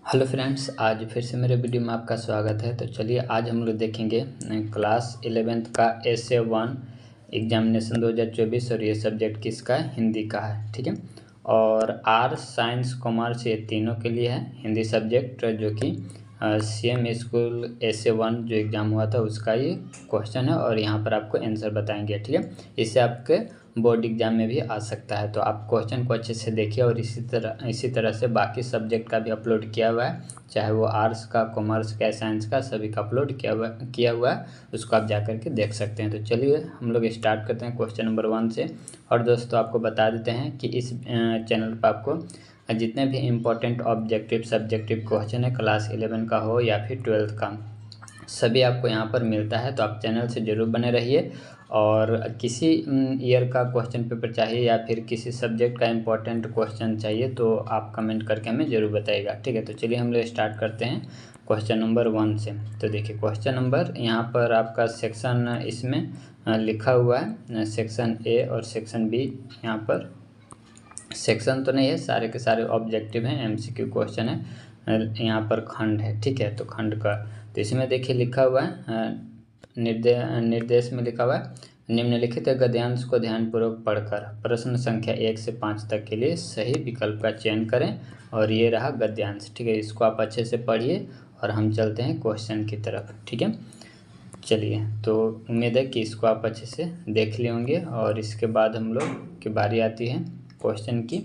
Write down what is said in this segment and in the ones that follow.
Hello friends, आज फिर से मेरे वीडियो में आपका स्वागत है। तो चलिए आज हम लोग देखेंगे क्लास 11th का essay 1 एग्जामिनेशन 2024 और ये सब्जेक्ट किसका है, हिंदी का है। ठीक है, और आर्ट्स साइंस कॉमर्स ये तीनों के लिए है हिंदी सब्जेक्ट, जो कि CM स्कूल essay 1 जो एग्ज़ाम हुआ था उसका ये क्वेश्चन है और यहाँ पर आपको आंसर बताएंगे। ठीक है, इससे आपके बोर्ड एग्जाम में भी आ सकता है, तो आप क्वेश्चन को अच्छे से देखिए। और इसी तरह से बाकी सब्जेक्ट का भी अपलोड किया हुआ है, चाहे वो आर्ट्स का, कॉमर्स का, साइंस का, सभी का अपलोड किया हुआ है, उसको आप जा करके देख सकते हैं। तो चलिए हम लोग स्टार्ट करते हैं क्वेश्चन नंबर 1 से। और दोस्तों आपको बता देते हैं कि इस चैनल पर आपको जितने भी इम्पोर्टेंट ऑब्जेक्टिव सब्जेक्टिव क्वेश्चन है, क्लास 11 का हो या फिर 12th का, सभी आपको यहाँ पर मिलता है। तो आप चैनल से ज़रूर बने रहिए। और किसी ईयर का क्वेश्चन पेपर चाहिए या फिर किसी सब्जेक्ट का इम्पोर्टेंट क्वेश्चन चाहिए तो आप कमेंट करके हमें ज़रूर बताइएगा। ठीक है, तो चलिए हम लोग स्टार्ट करते हैं क्वेश्चन नंबर 1 से। तो देखिए क्वेश्चन नंबर यहाँ पर आपका सेक्शन इसमें लिखा हुआ है, सेक्शन ए और सेक्शन बी। यहाँ पर सेक्शन तो नहीं है, सारे के सारे ऑब्जेक्टिव हैं, MCQ क्वेश्चन है। यहाँ पर खंड है, ठीक है, तो खंड का तो इसमें देखिए लिखा हुआ है, निर्देश में लिखा हुआ है, निम्नलिखित गद्यांश को ध्यानपूर्वक पढ़कर प्रश्न संख्या 1 से 5 तक के लिए सही विकल्प का चयन करें। और ये रहा गद्यांश। ठीक है, इसको आप अच्छे से पढ़िए और हम चलते हैं क्वेश्चन की तरफ। ठीक है, चलिए, तो उम्मीद है कि इसको आप अच्छे से देख लिए होंगे। और इसके बाद हम लोग की बारी आती है क्वेश्चन की।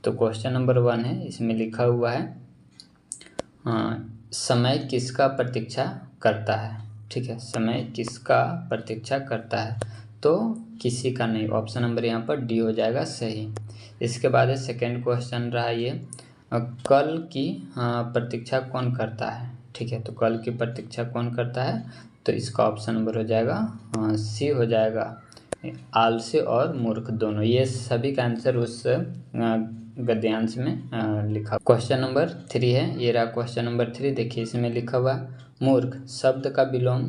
तो क्वेश्चन नंबर 1 है, इसमें लिखा हुआ है समय किसका प्रतीक्षा करता है। ठीक है, समय किसका प्रतीक्षा करता है, तो किसी का नहीं। ऑप्शन नंबर यहाँ पर डी हो जाएगा सही। इसके बाद है सेकेंड क्वेश्चन रहा ये, कल की प्रतीक्षा कौन करता है। ठीक है, तो कल की प्रतीक्षा कौन करता है, तो इसका ऑप्शन नंबर हो जाएगा सी हो जाएगा, आलसी और मूर्ख दोनों। ये सभी का आंसर उस गद्यांश में लिखा। क्वेश्चन नंबर 3 है, ये रहा क्वेश्चन नंबर 3। देखिए इसमें लिखा हुआ मूर्ख शब्द का विलोम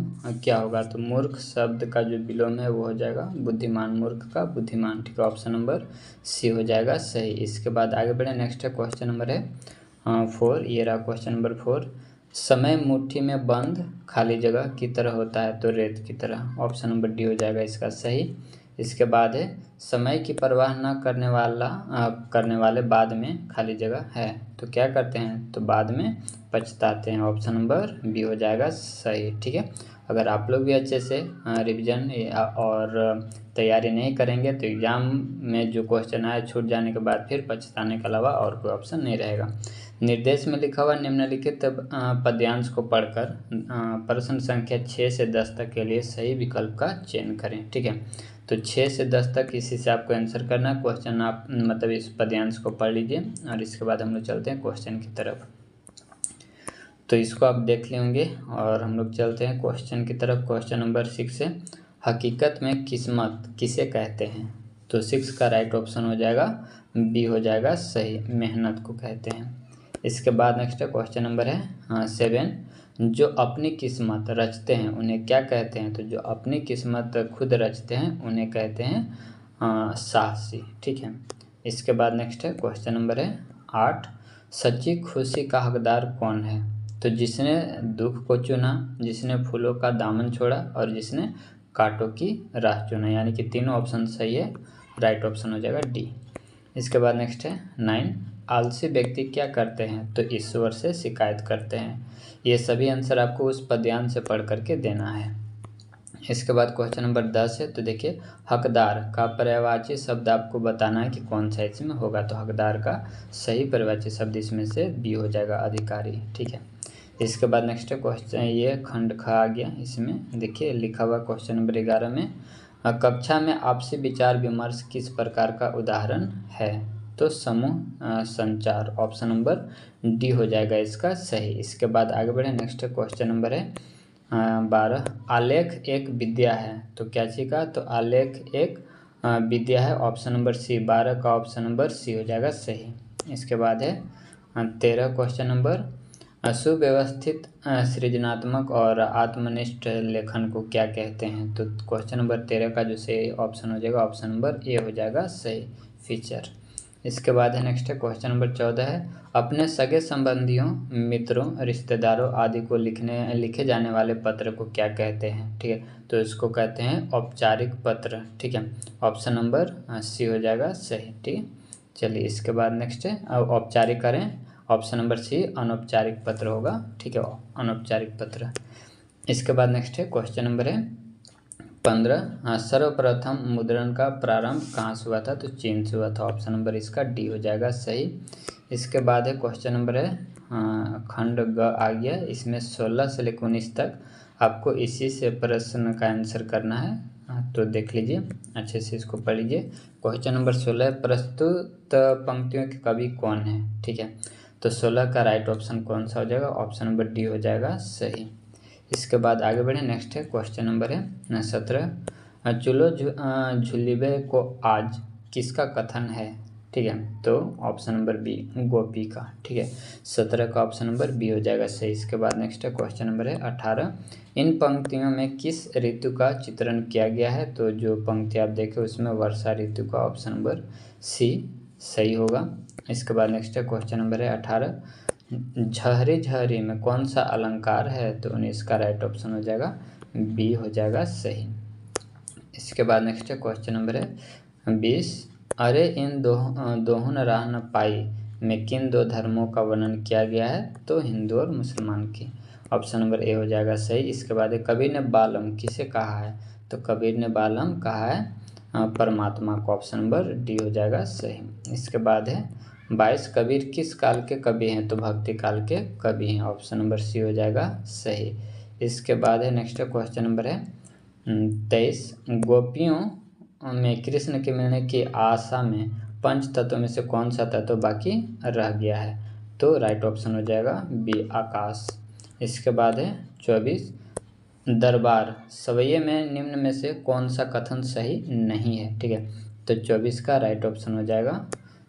क्या होगा, तो मूर्ख शब्द का जो विलोम है वो हो जाएगा बुद्धिमान, मूर्ख का बुद्धिमान। ठीक है, ऑप्शन नंबर सी हो जाएगा सही। इसके बाद आगे बढ़े, नेक्स्ट है क्वेश्चन नंबर है 4। ये रहा क्वेश्चन नंबर 4, समय मुट्ठी में बंद खाली जगह की तरह होता है, तो रेत की तरह। ऑप्शन नंबर डी हो जाएगा इसका सही। इसके बाद है समय की परवाह न करने वाले बाद में खाली जगह है, तो क्या करते हैं, तो बाद में पछताते हैं। ऑप्शन नंबर बी हो जाएगा सही। ठीक है, अगर आप लोग भी अच्छे से रिवीजन और तैयारी नहीं करेंगे तो एग्ज़ाम में जो क्वेश्चन आए छूट जाने के बाद फिर पछताने के अलावा और कोई ऑप्शन नहीं रहेगा। निर्देश में लिखा हुआ निम्नलिखित पद्यांश को पढ़कर प्रश्न संख्या 6 से 10 तक के लिए सही विकल्प का चयन करें। ठीक है, तो 6 से 10 तक इसी से आपको आंसर करना है। क्वेश्चन आप मतलब इस पद्यांश को पढ़ लीजिए और इसके बाद हम लोग चलते हैं क्वेश्चन की तरफ। तो इसको आप देख लेंगे और हम लोग चलते हैं क्वेश्चन की तरफ। क्वेश्चन नंबर 6 है, हकीकत में किस्मत किसे कहते हैं, तो 6 का राइट ऑप्शन हो जाएगा बी हो जाएगा सही, मेहनत को कहते हैं। इसके बाद नेक्स्ट क्वेश्चन नंबर है 7, जो अपनी किस्मत रचते हैं उन्हें क्या कहते हैं, तो जो अपनी किस्मत खुद रचते हैं उन्हें कहते हैं साहसी। ठीक है, इसके बाद नेक्स्ट है क्वेश्चन नंबर है 8, सच्ची खुशी का हकदार कौन है, तो जिसने दुख को चुना, जिसने फूलों का दामन छोड़ा और जिसने कांटों की राह चुना, यानी कि तीनों ऑप्शन सही है, राइट ऑप्शन हो जाएगा डी। इसके बाद नेक्स्ट है 9, आलसी व्यक्ति क्या करते हैं, तो ईश्वर से शिकायत करते हैं। ये सभी आंसर आपको उस पद्यांश से पढ़ करके देना है। इसके बाद क्वेश्चन नंबर 10 है, तो देखिए हकदार का पर्यायवाची शब्द आपको बताना है कि कौन सा इसमें होगा, तो हकदार का सही पर्यायवाची शब्द इसमें से बी हो जाएगा, अधिकारी। ठीक है, इसके बाद नेक्स्ट क्वेश्चन, ये खंड ख आ गया। इसमें देखिए लिखा हुआ क्वेश्चन नंबर 11 में, कक्षा में आपसी विचार विमर्श किस प्रकार का उदाहरण है, तो समूह संचार। ऑप्शन नंबर डी हो जाएगा इसका सही। इसके बाद आगे बढ़े, नेक्स्ट क्वेश्चन नंबर है 12, आलेख एक विद्या है, तो क्या चीज का, तो आलेख एक विद्या है। ऑप्शन नंबर सी, 12 का ऑप्शन नंबर सी हो जाएगा सही। इसके बाद है 13 क्वेश्चन नंबर, सुव्यवस्थित सृजनात्मक और आत्मनिष्ठ लेखन को क्या कहते हैं, तो क्वेश्चन नंबर 13 का जो सही ऑप्शन हो जाएगा ऑप्शन नंबर ए हो जाएगा सही, फीचर। इसके बाद है नेक्स्ट है क्वेश्चन नंबर 14 है, अपने सगे संबंधियों, मित्रों, रिश्तेदारों आदि को लिखे जाने वाले पत्र को क्या कहते हैं। ठीक है, तो इसको कहते हैं औपचारिक पत्र। ठीक है, ऑप्शन नंबर सी हो जाएगा सही। ठीक है, चलिए इसके बाद नेक्स्ट है, अब औपचारिक करें, ऑप्शन नंबर सी अनौपचारिक पत्र होगा। ठीक है, अनौपचारिक पत्र। इसके बाद नेक्स्ट है क्वेश्चन नंबर है 15, सर्वप्रथम मुद्रण का प्रारंभ कहाँ से हुआ था, तो चीन से हुआ था। ऑप्शन नंबर इसका डी हो जाएगा सही। इसके बाद है क्वेश्चन नंबर है खंड ग आ गया, इसमें 16 से लेकर 19 तक आपको इसी से प्रश्न का आंसर करना है। तो देख लीजिए अच्छे से, इसको पढ़ लीजिए। क्वेश्चन नंबर 16, प्रस्तुत पंक्तियों के कवि कौन है। ठीक है, तो 16 का राइट ऑप्शन कौन सा हो जाएगा, ऑप्शन नंबर डी हो जाएगा सही। इसके बाद आगे बढ़े, नेक्स्ट है क्वेश्चन नंबर है 17, चुलो झुलिबे को आज किसका कथन है। ठीक है, तो ऑप्शन नंबर बी गोपी का। ठीक है, 17 का ऑप्शन नंबर बी हो जाएगा सही। इसके बाद नेक्स्ट है क्वेश्चन नंबर है 18, इन पंक्तियों में किस ऋतु का चित्रण किया गया है, तो जो पंक्ति आप देखें उसमें वर्षा ऋतु का ऑप्शन नंबर सी सही होगा। इसके बाद नेक्स्ट है क्वेश्चन नंबर है 18, झहरी झहरी में कौन सा अलंकार है, तो इसका राइट ऑप्शन हो जाएगा बी हो जाएगा सही। इसके बाद नेक्स्ट है क्वेश्चन नंबर है 20, अरे इन दोहुन राह न पाई में किन दो धर्मों का वर्णन किया गया है, तो हिंदू और मुसलमान की। ऑप्शन नंबर ए हो जाएगा सही। इसके बाद है कबीर ने बालम किसे कहा है, तो कबीर ने बालम कहा है परमात्मा को। ऑप्शन नंबर डी हो जाएगा सही। इसके बाद है 22, कबीर किस काल के कवि हैं, तो भक्ति काल के कवि हैं। ऑप्शन नंबर सी हो जाएगा सही। इसके बाद है नेक्स्ट क्वेश्चन नंबर है 23, गोपियों में कृष्ण के मिलने की आशा में पंच तत्वों में से कौन सा तत्व बाकी रह गया है, तो राइट ऑप्शन हो जाएगा बी आकाश। इसके बाद है 24, दरबार सवैये में निम्न में से कौन सा कथन सही नहीं है। ठीक है, तो 24 का राइट ऑप्शन हो जाएगा,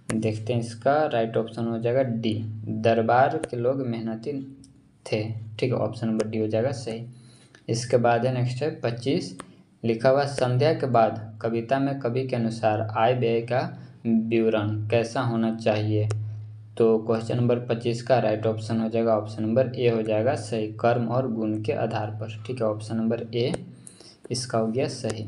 देखते हैं इसका राइट ऑप्शन हो जाएगा डी, दरबार के लोग मेहनती थे। ठीक है, ऑप्शन नंबर डी हो जाएगा सही। इसके बाद है नेक्स्ट है 25, लिखा हुआ संध्या के बाद कविता में कवि के अनुसार आय व्यय का विवरण कैसा होना चाहिए, तो क्वेश्चन नंबर 25 का राइट ऑप्शन हो जाएगा, ऑप्शन नंबर ए हो जाएगा सही, कर्म और गुण के आधार पर। ठीक है, ऑप्शन नंबर ए इसका हो गया सही।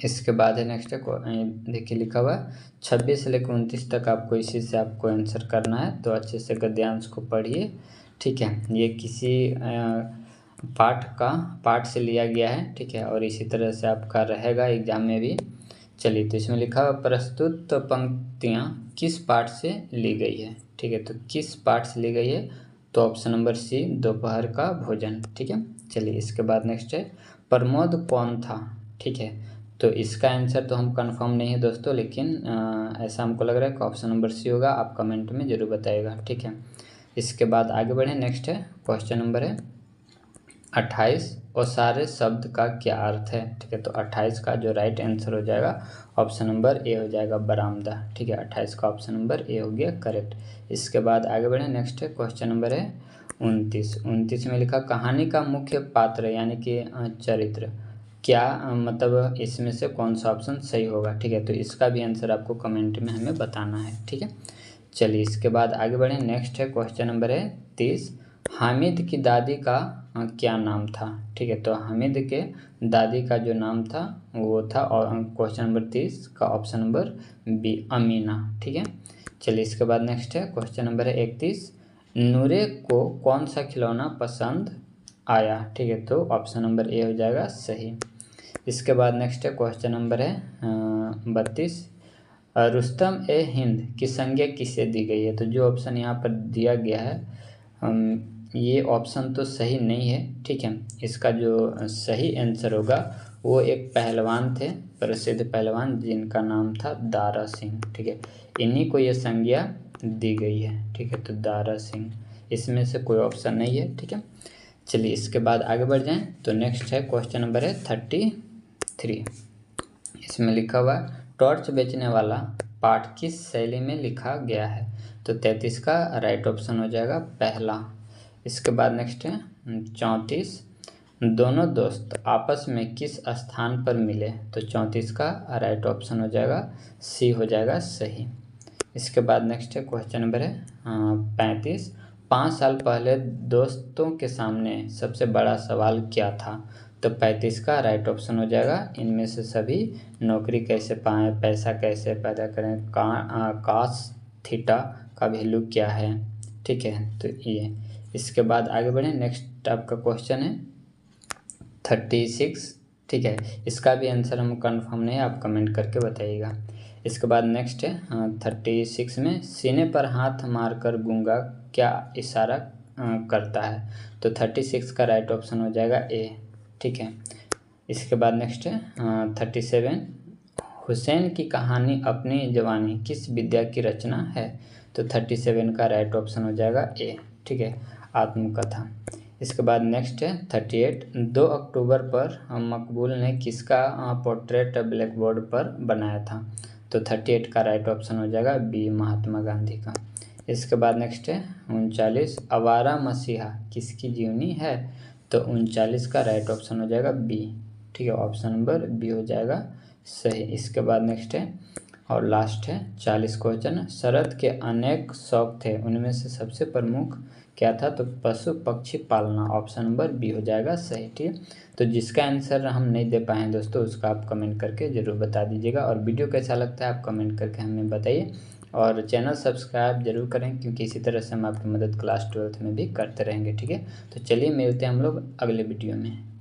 इसके बाद है नेक्स्ट देखिए लिखा हुआ 26 से लेकर 29 तक आपको इसी से आपको आंसर करना है, तो अच्छे से गद्यांश को पढ़िए। ठीक है, ये किसी पाठ से लिया गया है। ठीक है, और इसी तरह से आपका रहेगा एग्जाम में भी। चलिए, तो इसमें लिखा हुआ प्रस्तुत पंक्तियाँ किस पाठ से ली गई है। ठीक है, तो किस पाठ से ली गई है, तो ऑप्शन नंबर सी दोपहर का भोजन। ठीक है, चलिए इसके बाद नेक्स्ट है प्रमोद कौन था। ठीक है, तो इसका आंसर तो हम कंफर्म नहीं है दोस्तों, लेकिन ऐसा हमको लग रहा है कि ऑप्शन नंबर सी होगा। आप कमेंट में ज़रूर बताइएगा। ठीक है, इसके बाद आगे बढ़े, नेक्स्ट है क्वेश्चन नंबर है 28, ओसारे शब्द का क्या अर्थ है। ठीक है, तो 28 का जो राइट आंसर हो जाएगा ऑप्शन नंबर ए हो जाएगा बरामदा। ठीक है, 28 का ऑप्शन नंबर ए हो गया करेक्ट। इसके बाद आगे बढ़े, नेक्स्ट है क्वेश्चन नंबर है 29 में लिखा कहानी का मुख्य पात्र यानी कि चरित्र क्या, मतलब इसमें से कौन सा ऑप्शन सही होगा। ठीक है, तो इसका भी आंसर आपको कमेंट में हमें बताना है। ठीक है, चलिए इसके बाद आगे बढ़े, नेक्स्ट है क्वेश्चन नंबर है 30, हामिद की दादी का क्या नाम था। ठीक है, तो हामिद के दादी का जो नाम था वो था, और क्वेश्चन नंबर 30 का ऑप्शन नंबर बी अमीना। ठीक है, चलिए इसके बाद नेक्स्ट है क्वेश्चन नंबर है 31, नूरे को कौन सा खिलौना पसंद आया। ठीक है, तो ऑप्शन नंबर ए हो जाएगा सही। इसके बाद नेक्स्ट है क्वेश्चन नंबर है 32, रुस्तम ए हिंद की संज्ञा किसे दी गई है। तो जो ऑप्शन यहाँ पर दिया गया है ये ऑप्शन तो सही नहीं है। ठीक है, इसका जो सही आंसर होगा वो एक पहलवान थे, प्रसिद्ध पहलवान, जिनका नाम था दारा सिंह। ठीक है, इन्हीं को ये संज्ञा दी गई है। ठीक है, तो दारा सिंह, इसमें से कोई ऑप्शन नहीं है। ठीक है, चलिए इसके बाद आगे बढ़ जाएं, तो नेक्स्ट है क्वेश्चन नंबर है 33, इसमें लिखा हुआ टॉर्च बेचने वाला पाठ किस शैली में लिखा गया है, तो 33 का राइट ऑप्शन हो जाएगा पहला। इसके बाद नेक्स्ट है 34, दोनों दोस्त आपस में किस स्थान पर मिले, तो 34 का राइट ऑप्शन हो जाएगा सी हो जाएगा सही। इसके बाद नेक्स्ट है क्वेश्चन नंबर है 35। 5 साल पहले दोस्तों के सामने सबसे बड़ा सवाल क्या था? तो 35 का राइट ऑप्शन हो जाएगा इनमें से सभी। नौकरी कैसे पाएँ, पैसा कैसे पैदा करें, कास थीटा का वैल्यू क्या है। ठीक है, तो ये। इसके बाद आगे बढ़ें। नेक्स्ट आपका क्वेश्चन है 36। ठीक है, इसका भी आंसर हम कंफर्म नहीं है, आप कमेंट करके बताइएगा। इसके बाद नेक्स्ट है 36 में सीने पर हाथ मारकर गूंगा क्या इशारा करता है? तो 36 का राइट ऑप्शन हो जाएगा ए। ठीक है, इसके बाद नेक्स्ट है 37। हुसैन की कहानी अपनी जवानी किस विद्या की रचना है? तो 37 का राइट ऑप्शन हो जाएगा ए। ठीक है, आत्मकथा। इसके बाद नेक्स्ट है 38। 2 अक्टूबर पर मकबूल ने किसका पोर्ट्रेट ब्लैक बोर्ड पर बनाया था? तो 38 का राइट ऑप्शन हो जाएगा बी, महात्मा गांधी का। इसके बाद नेक्स्ट है 39। आवारा मसीहा किसकी जीवनी है? तो 39 का राइट ऑप्शन हो जाएगा बी। ठीक है, ऑप्शन नंबर बी हो जाएगा सही। इसके बाद नेक्स्ट है और लास्ट है 40 क्वेश्चन। शरद के अनेक शौक थे, उनमें से सबसे प्रमुख क्या था? तो पशु पक्षी पालना, ऑप्शन नंबर बी हो जाएगा सही। ठीक है, तो जिसका आंसर हम नहीं दे पाए हैं दोस्तों, उसका आप कमेंट करके ज़रूर बता दीजिएगा। और वीडियो कैसा लगता है आप कमेंट करके हमें बताइए, और चैनल सब्सक्राइब जरूर करें, क्योंकि इसी तरह से हम आपकी मदद क्लास 12th में भी करते रहेंगे। ठीक है, तो चलिए मिलते हैं हम लोग अगले वीडियो में।